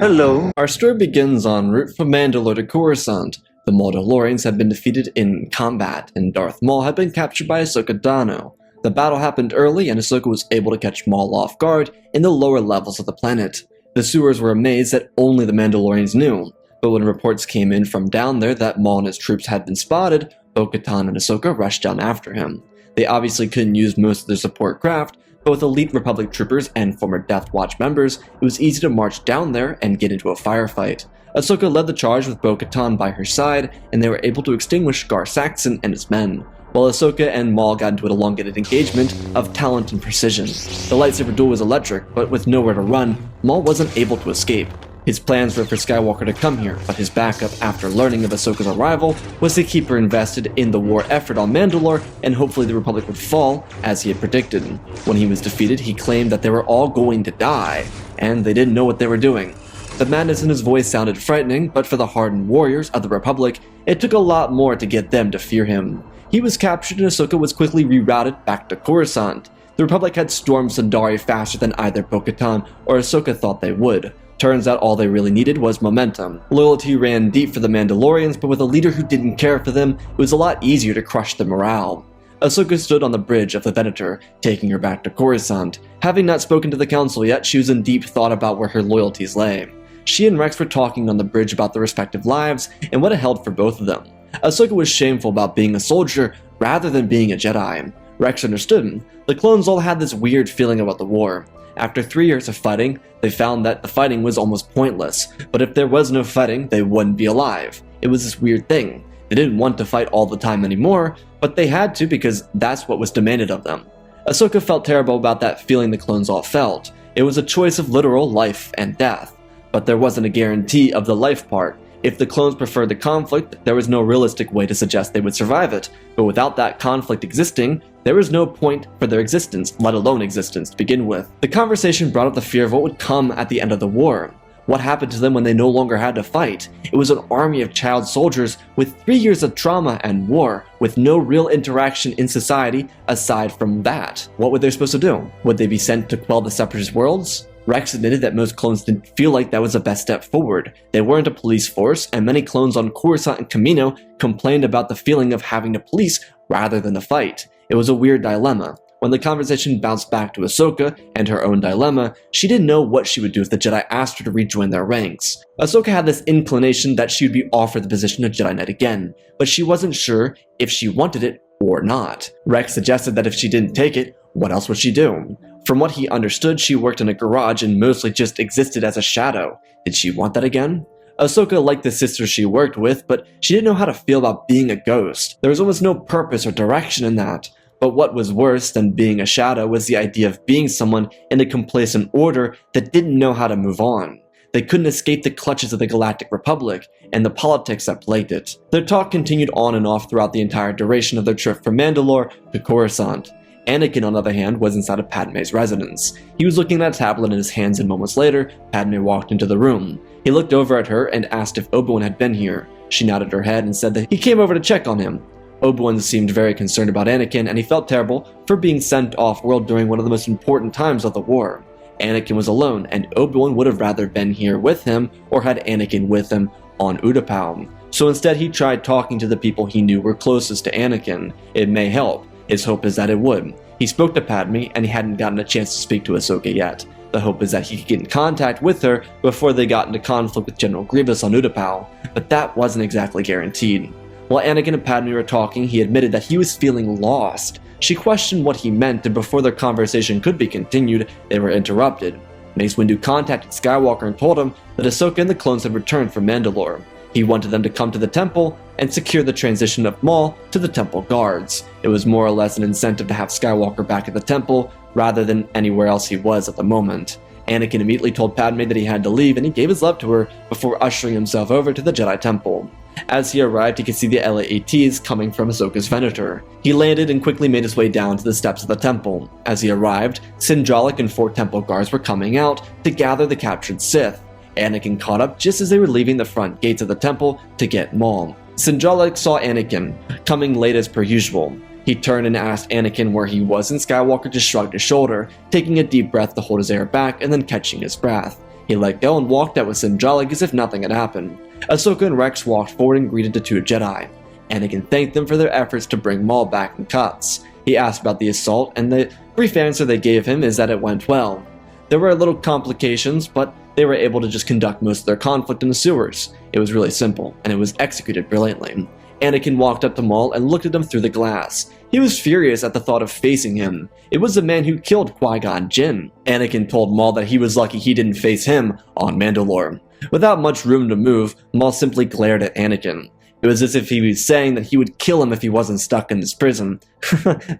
Hello. Our story begins en route from Mandalore to Coruscant. The Mandalorians had been defeated in combat, and Darth Maul had been captured by Ahsoka Dano. The battle happened early, and Ahsoka was able to catch Maul off guard in the lower levels of the planet. The sewers were amazed that only the Mandalorians knew, but when reports came in from down there that Maul and his troops had been spotted, Bo-Katan and Ahsoka rushed down after him. They obviously couldn't use most of their support craft, but with elite Republic troopers and former Death Watch members, it was easy to march down there and get into a firefight. Ahsoka led the charge with Bo-Katan by her side, and they were able to extinguish Gar Saxon and his men, while Ahsoka and Maul got into an elongated engagement of talent and precision. The lightsaber duel was electric, but with nowhere to run, Maul wasn't able to escape. His plans were for Skywalker to come here, but his backup after learning of Ahsoka's arrival was to keep her invested in the war effort on Mandalore, and hopefully the Republic would fall, as he had predicted. When he was defeated, he claimed that they were all going to die, and they didn't know what they were doing. The madness in his voice sounded frightening, but for the hardened warriors of the Republic, it took a lot more to get them to fear him. He was captured and Ahsoka was quickly rerouted back to Coruscant. The Republic had stormed Sundari faster than either Bo-Katan or Ahsoka thought they would. Turns out all they really needed was momentum. Loyalty ran deep for the Mandalorians, but with a leader who didn't care for them, it was a lot easier to crush their morale. Ahsoka stood on the bridge of the Venator, taking her back to Coruscant. Having not spoken to the Council yet, she was in deep thought about where her loyalties lay. She and Rex were talking on the bridge about their respective lives and what it held for both of them. Ahsoka was shameful about being a soldier rather than being a Jedi. Rex understood him. The clones all had this weird feeling about the war. After 3 years of fighting, they found that the fighting was almost pointless, but if there was no fighting, they wouldn't be alive. It was this weird thing. They didn't want to fight all the time anymore, but they had to because that's what was demanded of them. Ahsoka felt terrible about that feeling the clones all felt. It was a choice of literal life and death, but there wasn't a guarantee of the life part. If the clones preferred the conflict, there was no realistic way to suggest they would survive it, but without that conflict existing, there was no point for their existence, let alone existence to begin with. The conversation brought up the fear of what would come at the end of the war. What happened to them when they no longer had to fight? It was an army of child soldiers with 3 years of trauma and war, with no real interaction in society aside from that. What were they supposed to do? Would they be sent to quell the Separatist worlds? Rex admitted that most clones didn't feel like that was the best step forward. They weren't a police force, and many clones on Coruscant and Kamino complained about the feeling of having to police rather than to fight. It was a weird dilemma. When the conversation bounced back to Ahsoka and her own dilemma, she didn't know what she would do if the Jedi asked her to rejoin their ranks. Ahsoka had this inclination that she would be offered the position of Jedi Knight again, but she wasn't sure if she wanted it or not. Rex suggested that if she didn't take it, what else would she do? From what he understood, she worked in a garage and mostly just existed as a shadow. Did she want that again? Ahsoka liked the sisters she worked with, but she didn't know how to feel about being a ghost. There was almost no purpose or direction in that. But what was worse than being a shadow was the idea of being someone in a complacent order that didn't know how to move on. They couldn't escape the clutches of the Galactic Republic and the politics that plagued it. Their talk continued on and off throughout the entire duration of their trip from Mandalore to Coruscant. Anakin, on the other hand, was inside of Padme's residence. He was looking at a tablet in his hands, and moments later, Padme walked into the room. He looked over at her and asked if Obi-Wan had been here. She nodded her head and said that he came over to check on him. Obi-Wan seemed very concerned about Anakin, and he felt terrible for being sent off-world during one of the most important times of the war. Anakin was alone, and Obi-Wan would have rather been here with him or had Anakin with him on Utapau. So instead, he tried talking to the people he knew were closest to Anakin. It may help. His hope is that it would. He spoke to Padme, and he hadn't gotten a chance to speak to Ahsoka yet. The hope is that he could get in contact with her before they got into conflict with General Grievous on Utapau, but that wasn't exactly guaranteed. While Anakin and Padme were talking, he admitted that he was feeling lost. She questioned what he meant, and before their conversation could be continued, they were interrupted. Mace Windu contacted Skywalker and told him that Ahsoka and the clones had returned from Mandalore. He wanted them to come to the temple and secure the transition of Maul to the temple guards. It was more or less an incentive to have Skywalker back at the temple rather than anywhere else he was at the moment. Anakin immediately told Padme that he had to leave, and he gave his love to her before ushering himself over to the Jedi Temple. As he arrived, he could see the LAATs coming from Ahsoka's Venator. He landed and quickly made his way down to the steps of the temple. As he arrived, Sinjalak and 4 temple guards were coming out to gather the captured Sith. Anakin caught up just as they were leaving the front gates of the temple to get Maul. Sinjalak saw Anakin, coming late as per usual. He turned and asked Anakin where he was, and Skywalker just shrugged his shoulder, taking a deep breath to hold his air back and then catching his breath. He let go and walked out with Sinjalik as if nothing had happened. Ahsoka and Rex walked forward and greeted the two Jedi. Anakin thanked them for their efforts to bring Maul back in cuts. He asked about the assault, and the brief answer they gave him is that it went well. There were little complications, but they were able to just conduct most of their conflict in the sewers. It was really simple, and it was executed brilliantly. Anakin walked up to Maul and looked at him through the glass. He was furious at the thought of facing him. It was the man who killed Qui-Gon Jinn. Anakin told Maul that he was lucky he didn't face him on Mandalore. Without much room to move, Maul simply glared at Anakin. It was as if he was saying that he would kill him if he wasn't stuck in this prison.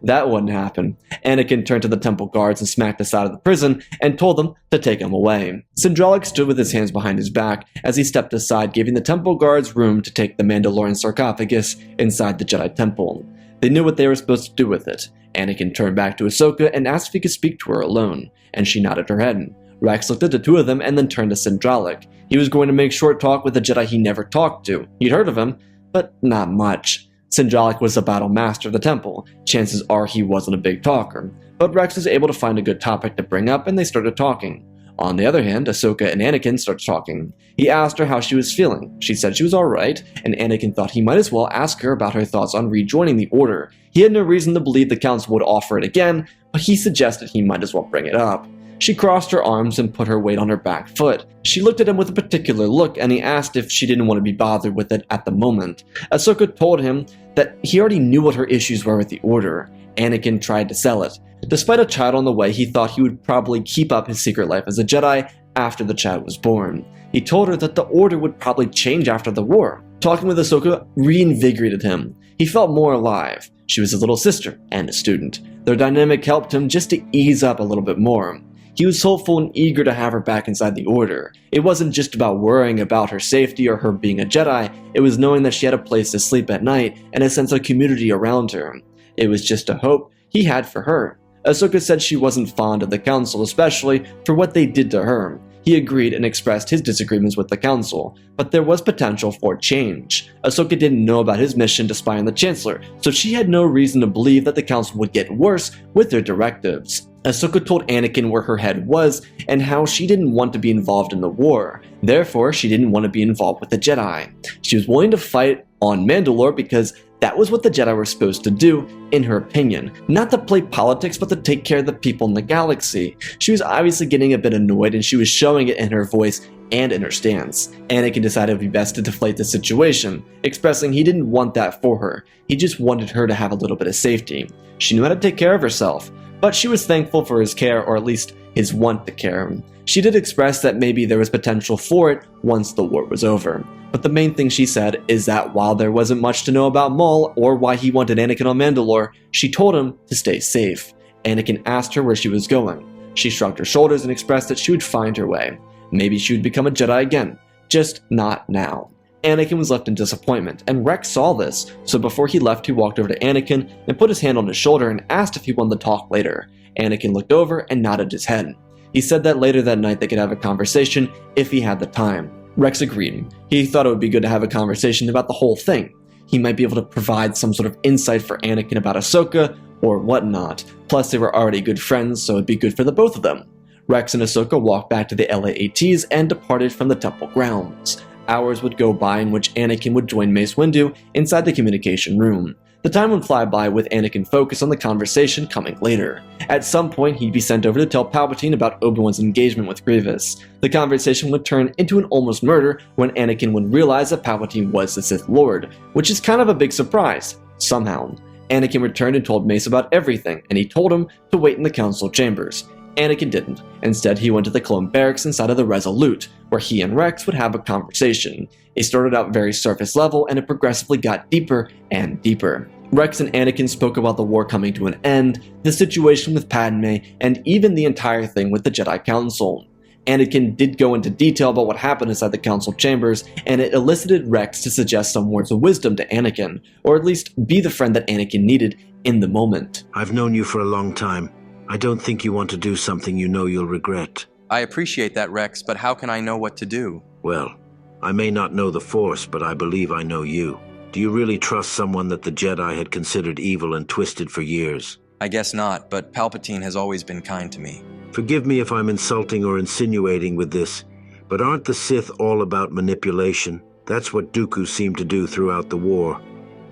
That wouldn't happen. Anakin turned to the temple guards and smacked us out of the prison and told them to take him away. Sinjalik stood with his hands behind his back as he stepped aside, giving the temple guards room to take the Mandalorian sarcophagus inside the Jedi Temple. They knew what they were supposed to do with it. Anakin turned back to Ahsoka and asked if he could speak to her alone, and she nodded her head. Rex looked at the two of them and then turned to Sinjalik. He was going to make short talk with a Jedi he never talked to. He'd heard of him, but not much. Sinjalik was the battle master of the temple. Chances are he wasn't a big talker, but Rex was able to find a good topic to bring up and they started talking. On the other hand, Ahsoka and Anakin started talking. He asked her how she was feeling. She said she was alright, and Anakin thought he might as well ask her about her thoughts on rejoining the Order. He had no reason to believe the Council would offer it again, but he suggested he might as well bring it up. She crossed her arms and put her weight on her back foot. She looked at him with a particular look, and he asked if she didn't want to be bothered with it at the moment. Ahsoka told him that he already knew what her issues were with the Order. Anakin tried to sell it. Despite a child on the way, he thought he would probably keep up his secret life as a Jedi after the child was born. He told her that the Order would probably change after the war. Talking with Ahsoka reinvigorated him. He felt more alive. She was his little sister and a student. Their dynamic helped him just to ease up a little bit more. He was hopeful and eager to have her back inside the Order. It wasn't just about worrying about her safety or her being a Jedi, it was knowing that she had a place to sleep at night and a sense of community around her. It was just a hope he had for her. Ahsoka said she wasn't fond of the Council, especially for what they did to her. He agreed and expressed his disagreements with the Council, but there was potential for change. Ahsoka didn't know about his mission to spy on the Chancellor, so she had no reason to believe that the Council would get worse with their directives. Ahsoka told Anakin where her head was and how she didn't want to be involved in the war. Therefore, she didn't want to be involved with the Jedi. She was willing to fight on Mandalore because that was what the Jedi were supposed to do, in her opinion. Not to play politics, but to take care of the people in the galaxy. She was obviously getting a bit annoyed, and she was showing it in her voice and in her stance. Anakin decided it would be best to deflate the situation, expressing he didn't want that for her. He just wanted her to have a little bit of safety. She knew how to take care of herself, but she was thankful for his care, or at least his want to care. She did express that maybe there was potential for it once the war was over. But the main thing she said is that while there wasn't much to know about Maul or why he wanted Anakin on Mandalore, she told him to stay safe. Anakin asked her where she was going. She shrugged her shoulders and expressed that she would find her way. Maybe she would become a Jedi again, just not now. Anakin was left in disappointment, and Rex saw this, so before he left he walked over to Anakin and put his hand on his shoulder and asked if he wanted to talk later. Anakin looked over and nodded his head. He said that later that night they could have a conversation if he had the time. Rex agreed. He thought it would be good to have a conversation about the whole thing. He might be able to provide some sort of insight for Anakin about Ahsoka or whatnot. Plus they were already good friends, so it'd be good for the both of them. Rex and Ahsoka walked back to the LAATs and departed from the temple grounds. Hours would go by in which Anakin would join Mace Windu inside the communication room. The time would fly by with Anakin focused on the conversation coming later. At some point, he'd be sent over to tell Palpatine about Obi-Wan's engagement with Grievous. The conversation would turn into an almost murder when Anakin would realize that Palpatine was the Sith Lord, which is kind of a big surprise, somehow. Anakin returned and told Mace about everything, and he told him to wait in the council chambers. Anakin didn't. Instead, he went to the clone barracks inside of the Resolute, where he and Rex would have a conversation. It started out very surface level, and it progressively got deeper and deeper. Rex and Anakin spoke about the war coming to an end, the situation with Padme, and even the entire thing with the Jedi Council. Anakin did go into detail about what happened inside the council chambers, and it elicited Rex to suggest some words of wisdom to Anakin, or at least be the friend that Anakin needed in the moment. I've known you for a long time. I don't think you want to do something you know you'll regret. I appreciate that, Rex, but how can I know what to do? Well, I may not know the Force, but I believe I know you. Do you really trust someone that the Jedi had considered evil and twisted for years? I guess not, but Palpatine has always been kind to me. Forgive me if I'm insulting or insinuating with this. But aren't the Sith all about manipulation? That's what Dooku seemed to do throughout the war,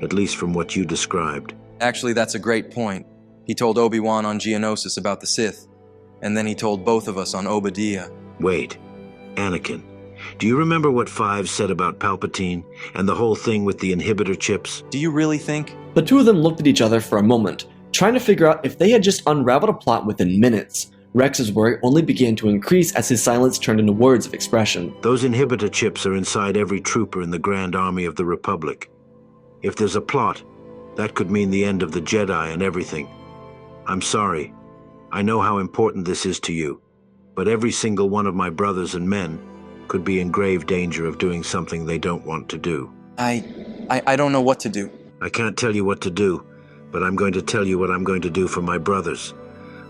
at least from what you described. Actually, that's a great point. He told Obi-Wan on Geonosis about the Sith, and then he told both of us on Obadiah. Wait, Anakin, do you remember what Five said about Palpatine and the whole thing with the inhibitor chips? Do you really think? The two of them looked at each other for a moment, trying to figure out if they had just unraveled a plot within minutes. Rex's worry only began to increase as his silence turned into words of expression. Those inhibitor chips are inside every trooper in the Grand Army of the Republic. If there's a plot, that could mean the end of the Jedi and everything. I'm sorry. I know how important this is to you, but every single one of my brothers and men could be in grave danger of doing something they don't want to do. I don't know what to do. I can't tell you what to do, but I'm going to tell you what I'm going to do for my brothers.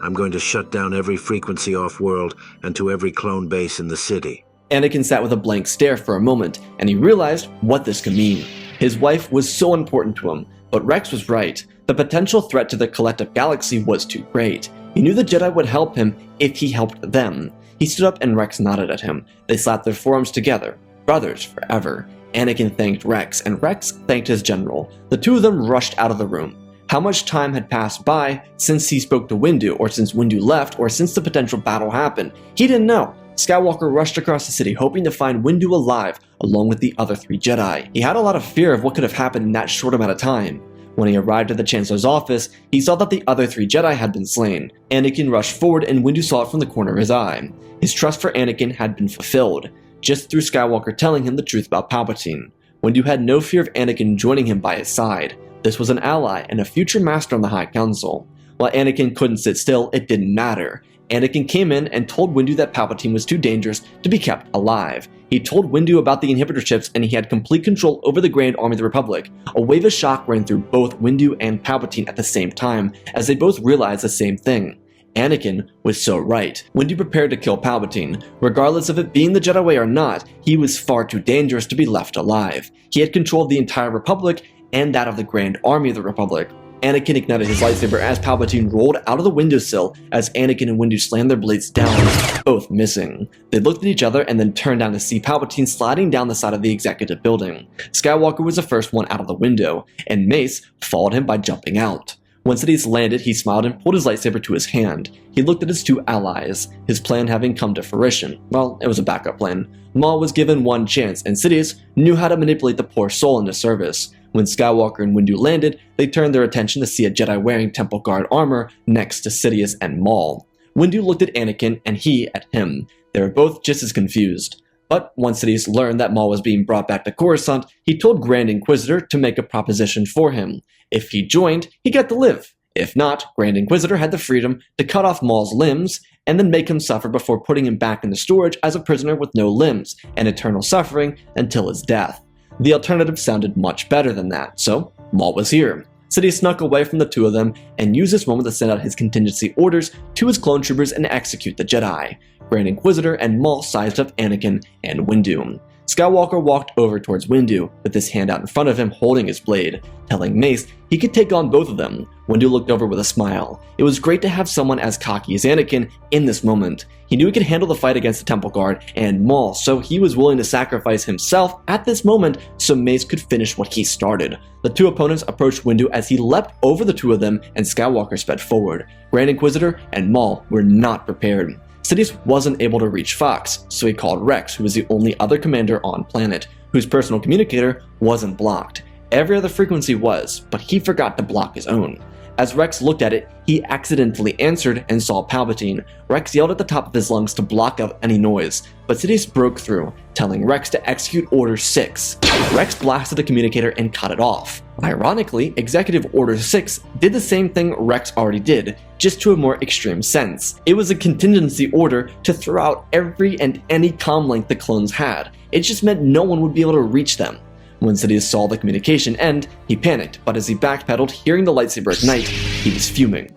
I'm going to shut down every frequency off-world and to every clone base in the city. Anakin sat with a blank stare for a moment, and he realized what this could mean. His wife was so important to him, but Rex was right. The potential threat to the collective galaxy was too great. He knew the Jedi would help him if he helped them. He stood up and Rex nodded at him. They slapped their forearms together. Brothers forever. Anakin thanked Rex, and Rex thanked his general. The two of them rushed out of the room. How much time had passed by since he spoke to Windu, or since Windu left, or since the potential battle happened? He didn't know. Skywalker rushed across the city hoping to find Windu alive, along with the other 3 Jedi. He had a lot of fear of what could have happened in that short amount of time. When he arrived at the Chancellor's office, he saw that the other 3 Jedi had been slain. Anakin rushed forward and Windu saw it from the corner of his eye. His trust for Anakin had been fulfilled, just through Skywalker telling him the truth about Palpatine. Windu had no fear of Anakin joining him by his side. This was an ally and a future master on the High Council. While Anakin couldn't sit still, it didn't matter. Anakin came in and told Windu that Palpatine was too dangerous to be kept alive. He told Windu about the inhibitor chips and he had complete control over the Grand Army of the Republic. A wave of shock ran through both Windu and Palpatine at the same time, as they both realized the same thing. Anakin was so right. Windu prepared to kill Palpatine. Regardless of it being the Jedi way or not, he was far too dangerous to be left alive. He had control of the entire Republic and that of the Grand Army of the Republic. Anakin ignited his lightsaber as Palpatine rolled out of the windowsill as Anakin and Windu slammed their blades down, both missing. They looked at each other and then turned down to see Palpatine sliding down the side of the executive building. Skywalker was the first one out of the window, and Mace followed him by jumping out. Once Sidious landed, he smiled and pulled his lightsaber to his hand. He looked at his 2 allies, his plan having come to fruition. Well, it was a backup plan. Maul was given one chance, and Sidious knew how to manipulate the poor soul into service. When Skywalker and Windu landed, they turned their attention to see a Jedi wearing Temple Guard armor next to Sidious and Maul. Windu looked at Anakin and he at him. They were both just as confused. But once Sidious learned that Maul was being brought back to Coruscant, he told Grand Inquisitor to make a proposition for him. If he joined, he got to live. If not, Grand Inquisitor had the freedom to cut off Maul's limbs and then make him suffer before putting him back into storage as a prisoner with no limbs and eternal suffering until his death. The alternative sounded much better than that, so Maul was here. Sidious snuck away from the two of them and used this moment to send out his contingency orders to his clone troopers and execute the Jedi. Grand Inquisitor and Maul sized up Anakin and Windu. Skywalker walked over towards Windu with his hand out in front of him holding his blade, telling Mace he could take on both of them. Windu looked over with a smile. It was great to have someone as cocky as Anakin in this moment. He knew he could handle the fight against the Temple Guard and Maul, so he was willing to sacrifice himself at this moment so Mace could finish what he started. The two opponents approached Windu as he leapt over the two of them and Skywalker sped forward. Grand Inquisitor and Maul were not prepared. Sidious wasn't able to reach Fox, so he called Rex, who was the only other commander on planet, whose personal communicator wasn't blocked. Every other frequency was, but he forgot to block his own. As Rex looked at it, he accidentally answered and saw Palpatine. Rex yelled at the top of his lungs to block out any noise, but Sidious broke through, telling Rex to execute Order 6. Rex blasted the communicator and cut it off. Ironically, Executive Order 6 did the same thing Rex already did, just to a more extreme sense. It was a contingency order to throw out every and any comm link the clones had. It just meant no one would be able to reach them. When Sidious saw the communication end, he panicked, but as he backpedaled, hearing the lightsaber ignite, he was fuming.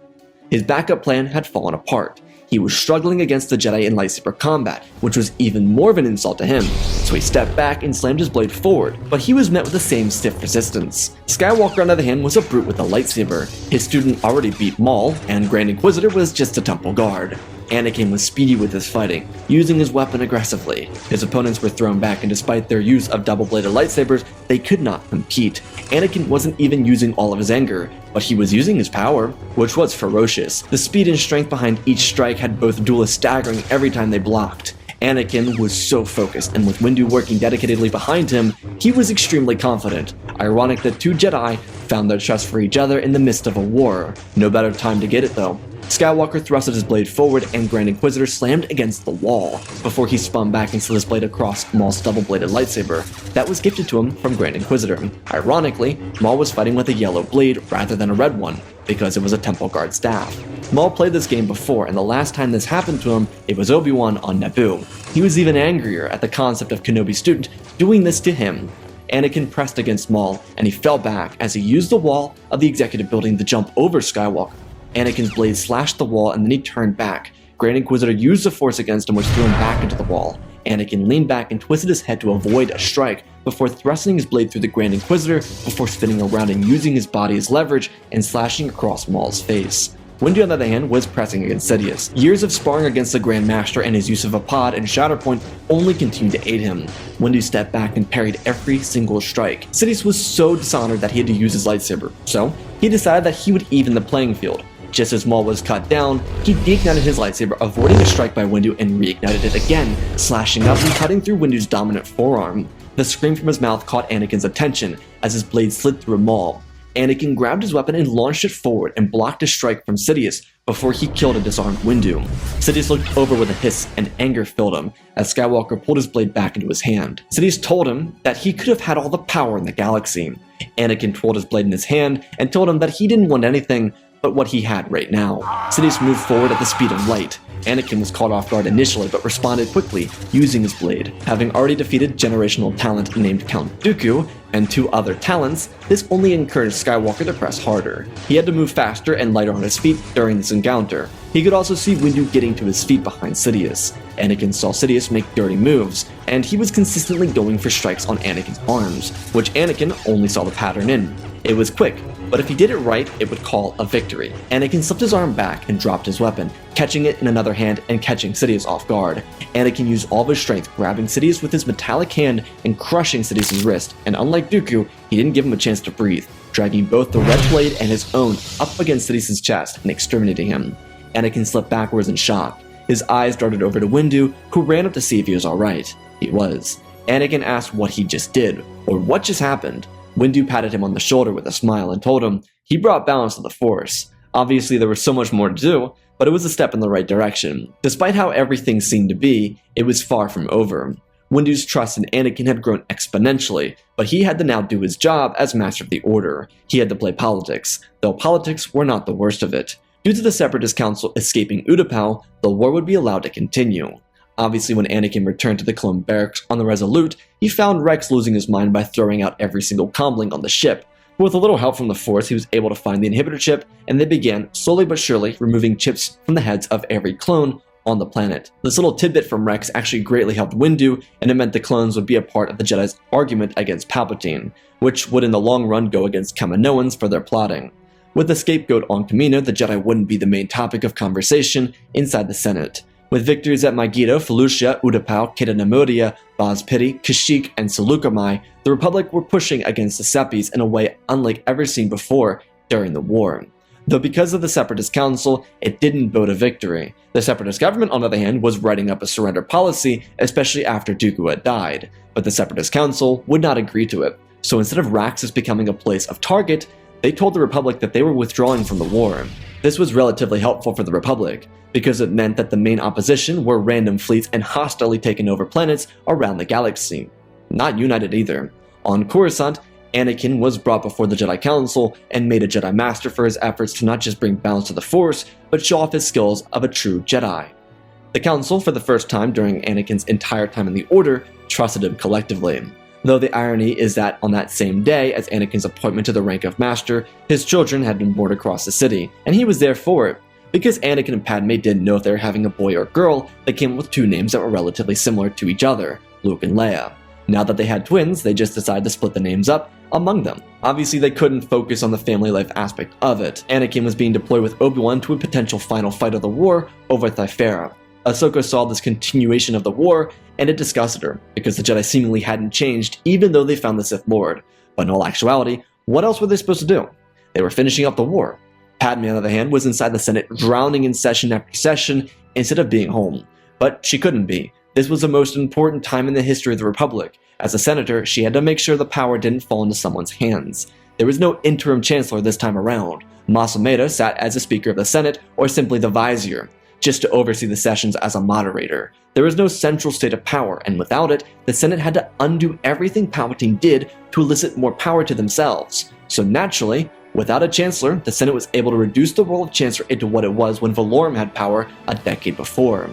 His backup plan had fallen apart. He was struggling against the Jedi in lightsaber combat, which was even more of an insult to him, so he stepped back and slammed his blade forward, but he was met with the same stiff resistance. Skywalker, on the other hand, was a brute with a lightsaber. His student already beat Maul, and Grand Inquisitor was just a Temple Guard. Anakin was speedy with his fighting, using his weapon aggressively. His opponents were thrown back, and despite their use of double-bladed lightsabers, they could not compete. Anakin wasn't even using all of his anger, but he was using his power, which was ferocious. The speed and strength behind each strike had both duelists staggering every time they blocked. Anakin was so focused, and with Windu working dedicatedly behind him, he was extremely confident. Ironic that two Jedi found their trust for each other in the midst of a war. No better time to get it though. Skywalker thrusted his blade forward, and Grand Inquisitor slammed against the wall before he spun back and slid his blade across Maul's double-bladed lightsaber that was gifted to him from Grand Inquisitor. Ironically, Maul was fighting with a yellow blade rather than a red one, because it was a Temple Guard staff. Maul played this game before, and the last time this happened to him, it was Obi-Wan on Naboo. He was even angrier at the concept of Kenobi's student doing this to him. Anakin pressed against Maul, and he fell back as he used the wall of the executive building to jump over Skywalker. Anakin's blade slashed the wall, and then he turned back. Grand Inquisitor used the Force against him, which threw him back into the wall. Anakin leaned back and twisted his head to avoid a strike before thrusting his blade through the Grand Inquisitor before spinning around and using his body as leverage and slashing across Maul's face. Windu, on the other hand, was pressing against Sidious. Years of sparring against the Grand Master and his use of a pod and Shatterpoint only continued to aid him. Windu stepped back and parried every single strike. Sidious was so dishonored that he had to use his lightsaber, so he decided that he would even the playing field. Just as Maul was cut down, he deignited his lightsaber, avoiding a strike by Windu, and reignited it again, slashing up and cutting through Windu's dominant forearm. The scream from his mouth caught Anakin's attention as his blade slid through Maul. Anakin grabbed his weapon and launched it forward and blocked a strike from Sidious before he killed and disarmed Windu. Sidious looked over with a hiss, and anger filled him as Skywalker pulled his blade back into his hand. Sidious told him that he could have had all the power in the galaxy. Anakin twirled his blade in his hand and told him that he didn't want anything but what he had right now. Sidious moved forward at the speed of light. Anakin was caught off guard initially, but responded quickly, using his blade. Having already defeated generational talent named Count Dooku and two other talents, this only encouraged Skywalker to press harder. He had to move faster and lighter on his feet during this encounter. He could also see Windu getting to his feet behind Sidious. Anakin saw Sidious make dirty moves, and he was consistently going for strikes on Anakin's arms, which Anakin only saw the pattern in. It was quick, but if he did it right, it would call a victory. Anakin slipped his arm back and dropped his weapon, catching it in another hand and catching Sidious off guard. Anakin used all of his strength, grabbing Sidious with his metallic hand and crushing Sidious's wrist, and unlike Dooku, he didn't give him a chance to breathe, dragging both the red blade and his own up against Sidious's chest and exterminating him. Anakin slipped backwards in shock. His eyes darted over to Windu, who ran up to see if he was alright. He was. Anakin asked what he just did, or what just happened. Windu patted him on the shoulder with a smile and told him he brought balance to the Force. Obviously, there was so much more to do, but it was a step in the right direction. Despite how everything seemed to be, it was far from over. Windu's trust in Anakin had grown exponentially, but he had to now do his job as Master of the Order. He had to play politics, though politics were not the worst of it. Due to the Separatist Council escaping Utapau, the war would be allowed to continue. Obviously, when Anakin returned to the clone barracks on the Resolute, he found Rex losing his mind by throwing out every single comlink on the ship. But with a little help from the Force, he was able to find the inhibitor chip, and they began, slowly but surely, removing chips from the heads of every clone on the planet. This little tidbit from Rex actually greatly helped Windu, and it meant the clones would be a part of the Jedi's argument against Palpatine, which would in the long run go against Kaminoans for their plotting. With the scapegoat on Kamino, the Jedi wouldn't be the main topic of conversation inside the Senate. With victories at Megiddo, Felucia, Utapau, Keda Namodia, Boz-Pity, Kashyyyk, and Seleucami, the Republic were pushing against the Seppies in a way unlike ever seen before during the war. Though because of the Separatist Council, it didn't bode a victory. The Separatist government, on the other hand, was writing up a surrender policy, especially after Dooku had died, but the Separatist Council would not agree to it. So instead of Raxus becoming a place of target, they told the Republic that they were withdrawing from the war. This was relatively helpful for the Republic, because it meant that the main opposition were random fleets and hostilely taken over planets around the galaxy. Not united either. On Coruscant, Anakin was brought before the Jedi Council and made a Jedi Master for his efforts to not just bring balance to the Force, but show off his skills of a true Jedi. The Council, for the first time during Anakin's entire time in the Order, trusted him collectively. Though the irony is that on that same day as Anakin's appointment to the rank of Master, his children had been born across the city, and he was there for it. Because Anakin and Padme didn't know if they were having a boy or girl, they came up with two names that were relatively similar to each other, Luke and Leia. Now that they had twins, they just decided to split the names up among them. Obviously, they couldn't focus on the family life aspect of it. Anakin was being deployed with Obi-Wan to a potential final fight of the war over Thera. Ahsoka saw this continuation of the war, and it disgusted her, because the Jedi seemingly hadn't changed even though they found the Sith Lord. But in all actuality, what else were they supposed to do? They were finishing up the war. Padme, on the other hand, was inside the Senate drowning in session after session instead of being home. But she couldn't be. This was the most important time in the history of the Republic. As a senator, she had to make sure the power didn't fall into someone's hands. There was no interim chancellor this time around. Mas Amedda sat as a Speaker of the Senate, or simply the Vizier, just to oversee the sessions as a moderator. There was no central state of power, and without it, the Senate had to undo everything Palpatine did to elicit more power to themselves. So naturally, without a chancellor, the Senate was able to reduce the role of chancellor into what it was when Valorum had power a decade before.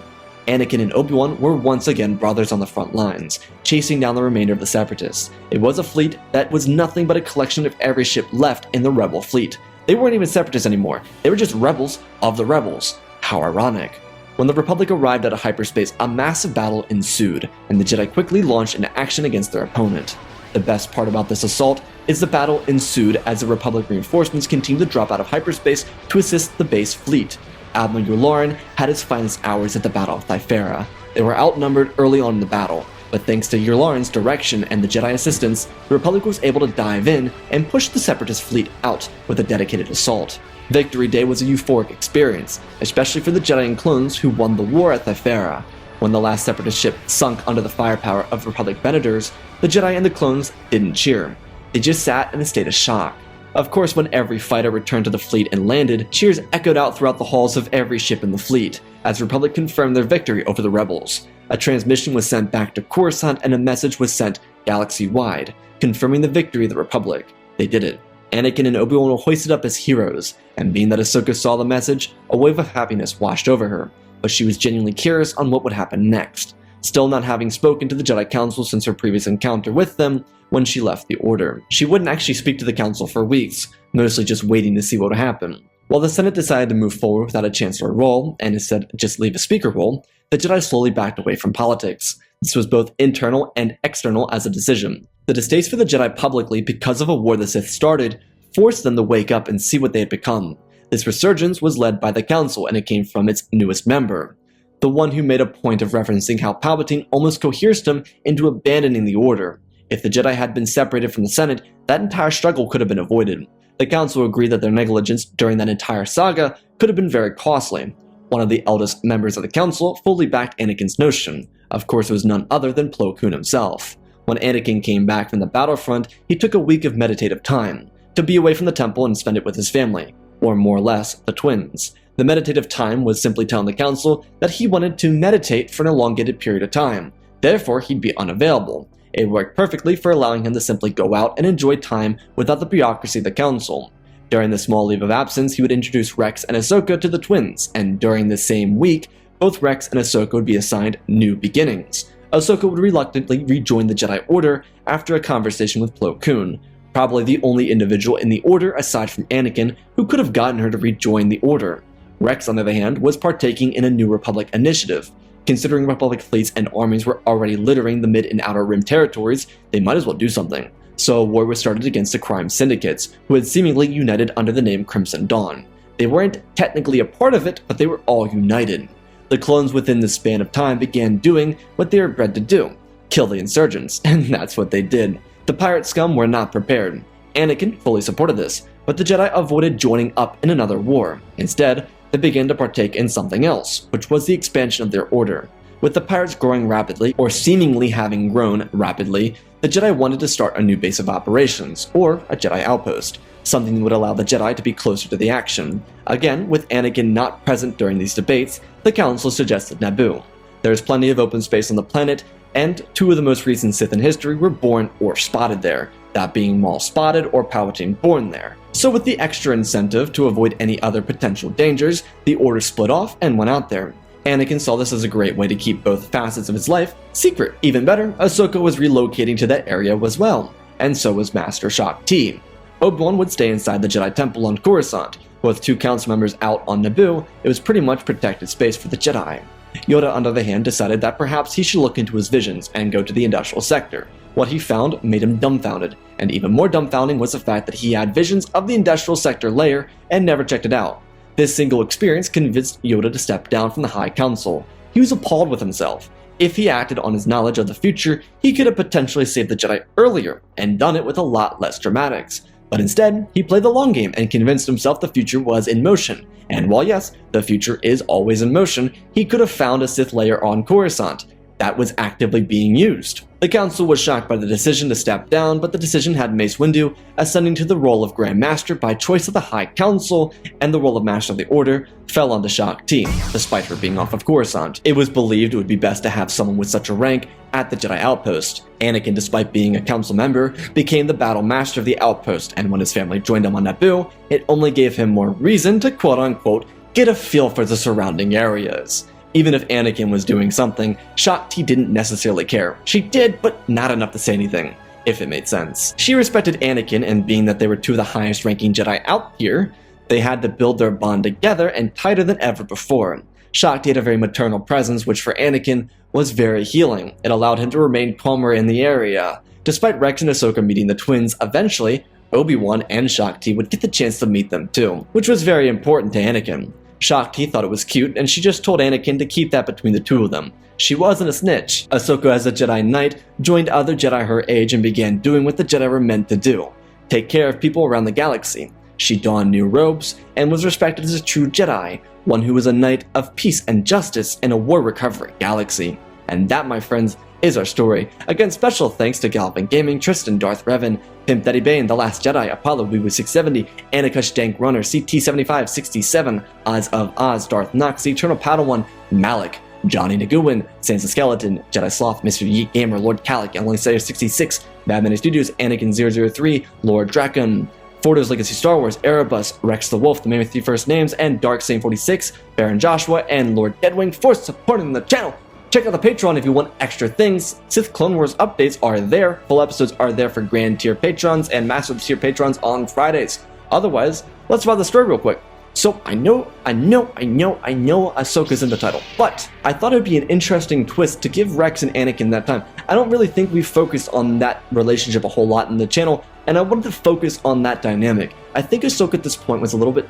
Anakin and Obi-Wan were once again brothers on the front lines, chasing down the remainder of the Separatists. It was a fleet that was nothing but a collection of every ship left in the Rebel fleet. They weren't even Separatists anymore, they were just rebels of the rebels. How ironic. When the Republic arrived at a hyperspace, a massive battle ensued, and the Jedi quickly launched into action against their opponent. The best part about this assault is the battle ensued as the Republic reinforcements continued to drop out of hyperspace to assist the base fleet. Admiral Yularen had his finest hours at the Battle of Thera. They were outnumbered early on in the battle, but thanks to Yularen's direction and the Jedi assistance, the Republic was able to dive in and push the Separatist fleet out with a dedicated assault. Victory Day was a euphoric experience, especially for the Jedi and clones who won the war at Thera. When the last Separatist ship sunk under the firepower of Republic Beneders, the Jedi and the clones didn't cheer. They just sat in a state of shock. Of course, when every fighter returned to the fleet and landed, cheers echoed out throughout the halls of every ship in the fleet, as the Republic confirmed their victory over the rebels. A transmission was sent back to Coruscant and a message was sent galaxy-wide, confirming the victory of the Republic. They did it. Anakin and Obi-Wan were hoisted up as heroes, and being that Ahsoka saw the message, a wave of happiness washed over her, but she was genuinely curious on what would happen next, still not having spoken to the Jedi Council since her previous encounter with them when she left the Order. She wouldn't actually speak to the Council for weeks, mostly just waiting to see what would happen. While the Senate decided to move forward without a Chancellor role, and instead just leave a Speaker role, the Jedi slowly backed away from politics. This was both internal and external as a decision. The distaste for the Jedi publicly because of a war the Sith started forced them to wake up and see what they had become. This resurgence was led by the Council, and it came from its newest member, the one who made a point of referencing how Palpatine almost coerced him into abandoning the Order. If the Jedi had been separated from the Senate, that entire struggle could have been avoided. The Council agreed that their negligence during that entire saga could have been very costly. One of the eldest members of the Council fully backed Anakin's notion. Of course, it was none other than Plo Koon himself. When Anakin came back from the battlefront, he took a week of meditative time, to be away from the temple and spend it with his family, or more or less, the twins. The meditative time was simply telling the Council that he wanted to meditate for an elongated period of time, therefore he'd be unavailable. It worked perfectly for allowing him to simply go out and enjoy time without the bureaucracy of the Council. During the small leave of absence, he would introduce Rex and Ahsoka to the twins, and during the same week, both Rex and Ahsoka would be assigned new beginnings. Ahsoka would reluctantly rejoin the Jedi Order after a conversation with Plo Koon, probably the only individual in the Order aside from Anakin who could have gotten her to rejoin the Order. Rex, on the other hand, was partaking in a New Republic initiative. Considering Republic fleets and armies were already littering the Mid and Outer Rim territories, they might as well do something. So a war was started against the crime syndicates, who had seemingly united under the name Crimson Dawn. They weren't technically a part of it, but they were all united. The clones within the span of time began doing what they were bred to do, kill the insurgents, and that's what they did. The pirate scum were not prepared. Anakin fully supported this, but the Jedi avoided joining up in another war. Instead, they began to partake in something else, which was the expansion of their order. With the pirates growing rapidly, or seemingly having grown rapidly, the Jedi wanted to start a new base of operations, or a Jedi outpost, something that would allow the Jedi to be closer to the action. Again, with Anakin not present during these debates, the Council suggested Naboo. There is plenty of open space on the planet, and two of the most recent Sith in history were born or spotted there, that being Maul spotted or Palpatine born there. So with the extra incentive to avoid any other potential dangers, the Order split off and went out there. Anakin saw this as a great way to keep both facets of his life secret. Even better, Ahsoka was relocating to that area as well, and so was Master Shaak Ti. Obi-Wan would stay inside the Jedi Temple on Coruscant. With two council members out on Naboo, it was pretty much protected space for the Jedi. Yoda, on the other hand, decided that perhaps he should look into his visions and go to the industrial sector, What he found made him dumbfounded, and even more dumbfounding was the fact that he had visions of the industrial sector layer and never checked it out. This single experience convinced Yoda to step down from the High Council. He was appalled with himself. If he acted on his knowledge of the future, he could have potentially saved the Jedi earlier and done it with a lot less dramatics. But instead, he played the long game and convinced himself the future was in motion. And while yes, the future is always in motion, he could have found a Sith layer on Coruscant that was actively being used. The Council was shocked by the decision to step down, but the decision had Mace Windu ascending to the role of Grand Master by choice of the High Council, and the role of Master of the Order fell onto Shaak Ti, despite her being off of Coruscant. It was believed it would be best to have someone with such a rank at the Jedi Outpost. Anakin, despite being a council member, became the Battle Master of the Outpost, and when his family joined him on Naboo, it only gave him more reason to quote-unquote get a feel for the surrounding areas. Even if Anakin was doing something, Shaak Ti didn't necessarily care. She did, but not enough to say anything, if it made sense. She respected Anakin, and being that they were two of the highest ranking Jedi out here, they had to build their bond together and tighter than ever before. Shaak Ti had a very maternal presence, which for Anakin was very healing. It allowed him to remain calmer in the area. Despite Rex and Ahsoka meeting the twins, eventually, Obi-Wan and Shaak Ti would get the chance to meet them too, which was very important to Anakin. Shaak Ti thought it was cute, and she just told Anakin to keep that between the two of them. She wasn't a snitch. Ahsoka, as a Jedi Knight, joined other Jedi her age and began doing what the Jedi were meant to do: take care of people around the galaxy. She donned new robes and was respected as a true Jedi, one who was a knight of peace and justice in a war-recovery galaxy. And that, my friends, is our story. Again, special thanks to Galvin Gaming, Tristan, Darth Revan, Pimp Daddy Bane, The Last Jedi, Apollo, Weewu670, Anikush Dank Runner, CT7567, Oz of Oz, Darth Nox, Eternal Padawan, Malik, Johnny Naguin, Sansa Skeleton, Jedi Sloth, Mr. Yeet Gamer, Lord Calic, Emily Slayer 66, Bad Mini Studios, Anakin 003, Lord Draken, Fordo's Legacy Star Wars, Erebus, Rex the Wolf, the Man with 3 First Names, and Dark Same 46, Baron Joshua, and Lord Deadwing for supporting the channel. Check out the Patreon if you want extra things. Sith Clone Wars updates are there. Full episodes are there for Grand Tier patrons and Master Tier patrons on Fridays. Otherwise, let's run the story real quick. So I know Ahsoka's in the title, but I thought it'd be an interesting twist to give Rex and Anakin that time. I don't really think we focused on that relationship a whole lot in the channel, and I wanted to focus on that dynamic. I think Ahsoka at this point was a little bit,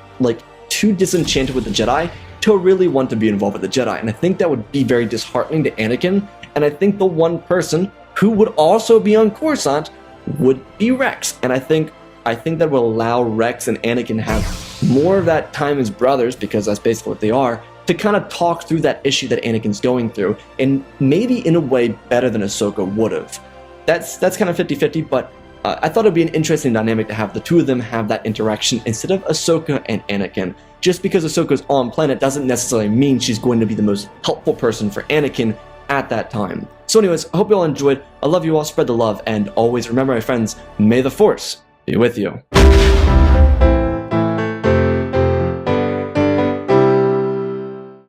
too disenchanted with the Jedi to really want to be involved with the Jedi, and I think that would be very disheartening to Anakin, and I think the one person who would also be on Coruscant would be Rex, and I think that will allow Rex and Anakin to have more of that time as brothers, because that's basically what they are, to kind of talk through that issue that Anakin's going through, and maybe in a way better than Ahsoka would have. That's kind of 50-50, but I thought it'd be an interesting dynamic to have the two of them have that interaction instead of Ahsoka and Anakin. Just because Ahsoka's on planet doesn't necessarily mean she's going to be the most helpful person for Anakin at that time. So anyways, I hope you all enjoyed. I love you all, spread the love, and always remember, my friends, may the Force be with you.